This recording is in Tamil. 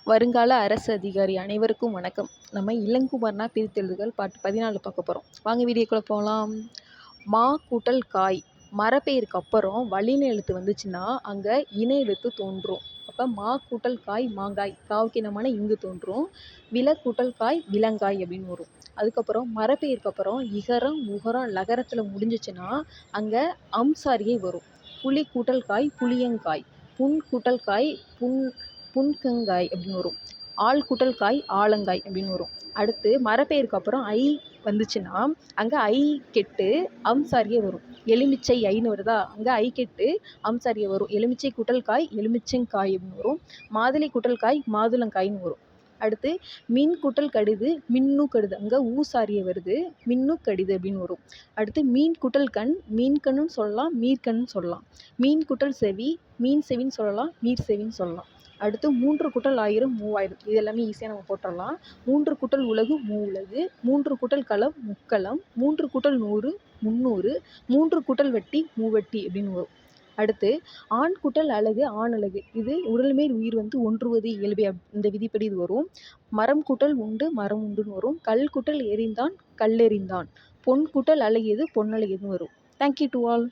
வருங்கால அரசு அதிகாரி அனைவருக்கும் வணக்கம். நம்ம இளங்குமரனா பிரித்தெழுதுகள் பாட்டு 14 பார்க்க போகிறோம். வாங்க வீடியோக்குள்ள போகலாம். மா கூட்டல் காய் மரப்பெயருக்கு அப்புறம் வல்லின எழுத்து வந்துச்சுன்னா அங்கே இணை எழுத்து தோன்றும். அப்போ மா கூட்டல் காய் மாங்காய், காவுக்கு என்னமான இங்கு தோன்றும். வில கூட்டல் காய் விலங்காய் அப்படின்னு வரும். அதுக்கப்புறம் மரப்பெயருக்கு அப்புறம் இகரம் உகரம் லகரத்தில் முடிஞ்சிச்சுன்னா அங்கே அம்சாரியை வரும். புளி கூட்டல் காய் புளியங்காய், புண் கூட்டல் காய் புன்கங்காய் அப்படின்னு வரும். ஆள் கூட்டல் காய் ஆலங்காய் அப்படின்னு வரும். அடுத்து மரப்பெயருக்கு அப்புறம் ஐ வந்துச்சுன்னா அங்கே ஐ கெட்டு அம்சாரியே வரும். எலுமிச்சை ஐன்னு வருதா, அங்கே ஐ கெட்டு அம்சாரியே வரும். எலுமிச்சை கூட்டல் காய் எலுமிச்சங்காய் அப்படின்னு வரும். மாதுளை கூட்டல் காய் மாதுளங்காய்ன்னு வரும். அடுத்து மின் கூட்டல் கடிது மின்னு கடிது, அங்கே ஊசாரியை வருது. மின்னு கடிது அப்படின்னு வரும். அடுத்து மீன் கூட்டல் கண் மீன் கண்ணுன்னு சொல்லலாம், மீர்கண்ணுன்னு சொல்லலாம். மீன் கூட்டல் செவி மீன் செவின்னு சொல்லலாம், மீர் செவின்னு சொல்லலாம். அடுத்து 3 கூட்டல் 1000 3000, இது எல்லாமே ஈஸியாக நம்ம போட்டுடலாம். 3 கூட்டல் உலகு மூவுலகு, 3 கூட்டல் களம் முக்களம், 3 கூட்டல் 100 300, 3 கூட்டல் வட்டி மூவட்டி அப்படின்னு வரும். அடுத்து ஆண் கூட்டல் அழகு ஆணழகு, இது உடல் மேல் உயிர் வந்து ஒன்றுவது இயல்பே, இந்த விதிப்படி இது வரும். மரம் கூட்டல் உண்டு மரம் உண்டுன்னு வரும். கல் கூட்டல் எறிந்தான் கல்லெறிந்தான், பொன் கூட்டல் அழகியது பொன்னழகியதுன்னு வரும். Thank you to all.